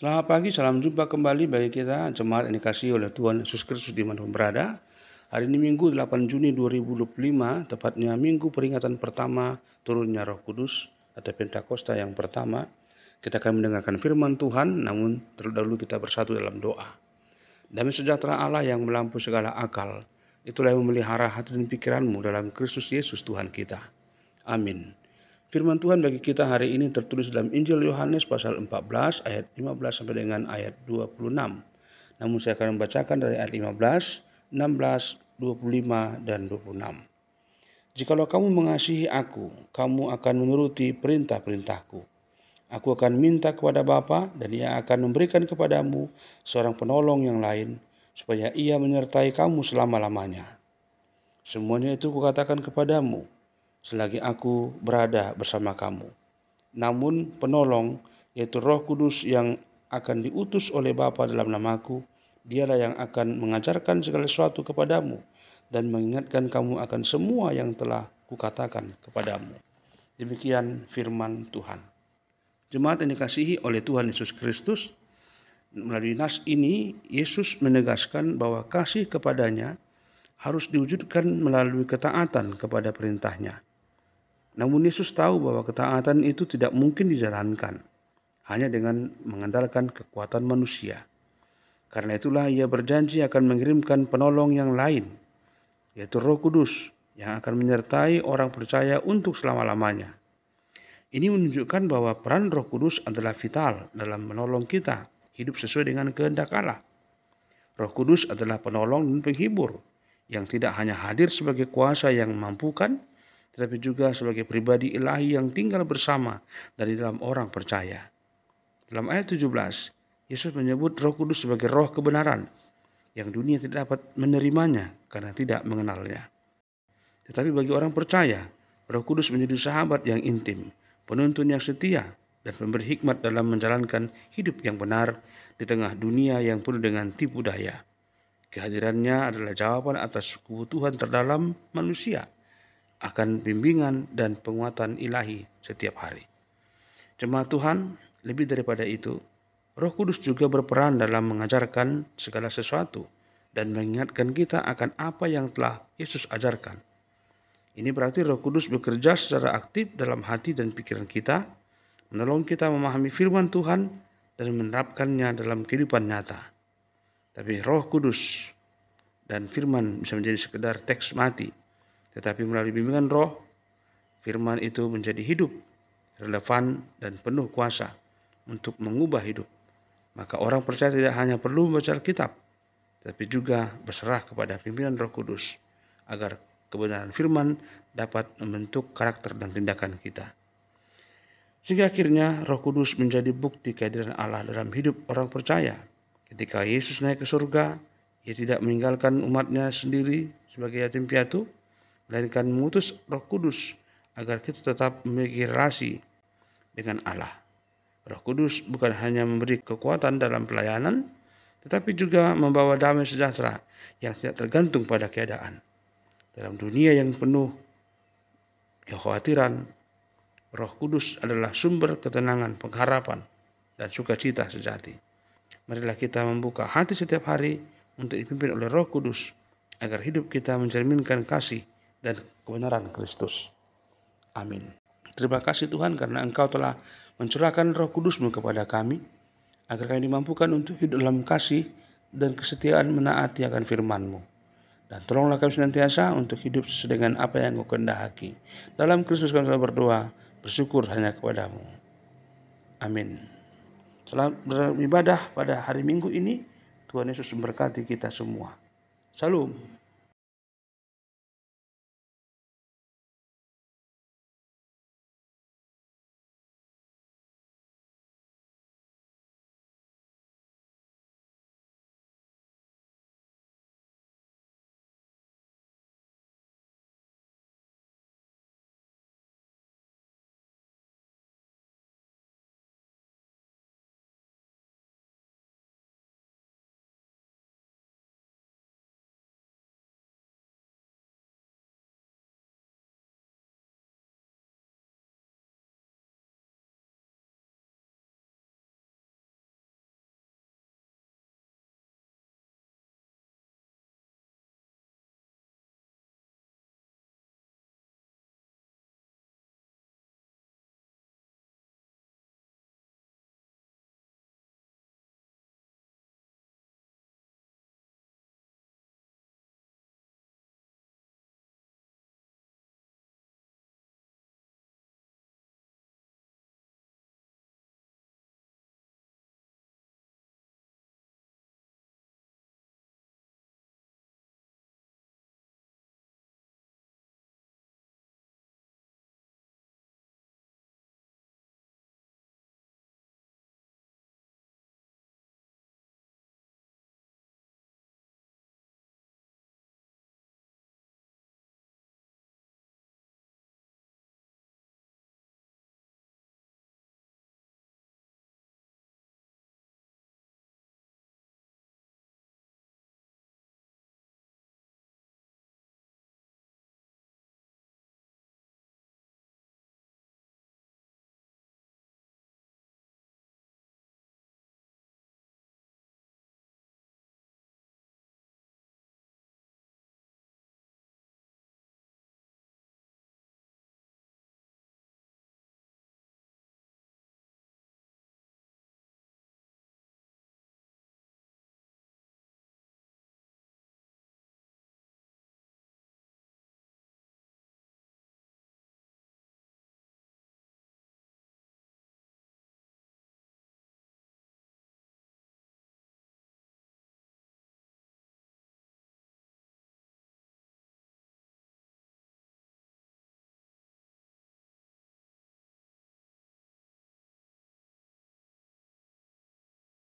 Selamat pagi, salam jumpa kembali bagi kita jemaat yang dikasihi oleh Tuhan Yesus Kristus dimanapun berada. Hari ini Minggu 8 Juni 2025, tepatnya Minggu peringatan pertama turunnya Roh Kudus atau Pentakosta yang pertama. Kita akan mendengarkan firman Tuhan, namun terlebih dahulu kita bersatu dalam doa. Damai sejahtera Allah yang melampaui segala akal, itulah yang memelihara hati dan pikiranmu dalam Kristus Yesus Tuhan kita. Amin. Firman Tuhan bagi kita hari ini tertulis dalam Injil Yohanes pasal 14 ayat 15 sampai dengan ayat 26. Namun saya akan membacakan dari ayat 15, 16, 25 dan 26. Jikalau kamu mengasihi aku, kamu akan menuruti perintah-perintahku. Aku akan minta kepada Bapa dan Ia akan memberikan kepadamu seorang penolong yang lain, supaya Ia menyertai kamu selama-lamanya. Semuanya itu kukatakan kepadamu, selagi aku berada bersama kamu. Namun penolong, yaitu Roh Kudus yang akan diutus oleh Bapa dalam namaku, dialah yang akan mengajarkan segala sesuatu kepadamu dan mengingatkan kamu akan semua yang telah kukatakan kepadamu. Demikian firman Tuhan. Jemaat yang dikasihi oleh Tuhan Yesus Kristus, melalui nas ini Yesus menegaskan bahwa kasih kepadanya harus diwujudkan melalui ketaatan kepada perintahnya. Namun Yesus tahu bahwa ketaatan itu tidak mungkin dijalankan hanya dengan mengandalkan kekuatan manusia. Karena itulah Ia berjanji akan mengirimkan penolong yang lain, yaitu Roh Kudus yang akan menyertai orang percaya untuk selama-lamanya. Ini menunjukkan bahwa peran Roh Kudus adalah vital dalam menolong kita hidup sesuai dengan kehendak Allah. Roh Kudus adalah penolong dan penghibur yang tidak hanya hadir sebagai kuasa yang memampukan, tetapi juga sebagai pribadi ilahi yang tinggal bersama dari dalam orang percaya. Dalam ayat 17, Yesus menyebut Roh Kudus sebagai roh kebenaran yang dunia tidak dapat menerimanya karena tidak mengenalnya. Tetapi bagi orang percaya, Roh Kudus menjadi sahabat yang intim, penuntun yang setia, dan pemberi hikmat dalam menjalankan hidup yang benar di tengah dunia yang penuh dengan tipu daya. Kehadirannya adalah jawaban atas kebutuhan terdalam manusia akan bimbingan dan penguatan ilahi setiap hari. Jemaat Tuhan, lebih daripada itu, Roh Kudus juga berperan dalam mengajarkan segala sesuatu dan mengingatkan kita akan apa yang telah Yesus ajarkan. Ini berarti Roh Kudus bekerja secara aktif dalam hati dan pikiran kita, menolong kita memahami firman Tuhan dan menerapkannya dalam kehidupan nyata. Tapi Roh Kudus dan firman bisa menjadi sekedar teks mati, tetapi melalui bimbingan Roh, firman itu menjadi hidup, relevan, dan penuh kuasa untuk mengubah hidup. Maka orang percaya tidak hanya perlu membaca Alkitab, tapi juga berserah kepada pimpinan Roh Kudus, agar kebenaran firman dapat membentuk karakter dan tindakan kita. Sehingga akhirnya Roh Kudus menjadi bukti kehadiran Allah dalam hidup orang percaya. Ketika Yesus naik ke surga, Ia tidak meninggalkan umatnya sendiri sebagai yatim piatu, melainkan mengutus Roh Kudus agar kita tetap memiliki relasi dengan Allah. Roh Kudus bukan hanya memberi kekuatan dalam pelayanan, tetapi juga membawa damai sejahtera yang tidak tergantung pada keadaan. Dalam dunia yang penuh kekhawatiran, Roh Kudus adalah sumber ketenangan, pengharapan, dan sukacita sejati. Marilah kita membuka hati setiap hari untuk dipimpin oleh Roh Kudus, agar hidup kita mencerminkan kasih dan kebenaran Kristus. Amin. Terima kasih Tuhan karena Engkau telah mencurahkan Roh Kudus-Mu kepada kami, agar kami dimampukan untuk hidup dalam kasih dan kesetiaan menaati akan firman-Mu. Dan tolonglah kami senantiasa untuk hidup sesuai dengan apa yang Engkau kehendaki. Dalam Kristus kami selalu berdoa, bersyukur hanya kepadamu. Amin. Selamat beribadah pada hari Minggu ini. Tuhan Yesus memberkati kita semua. Salam.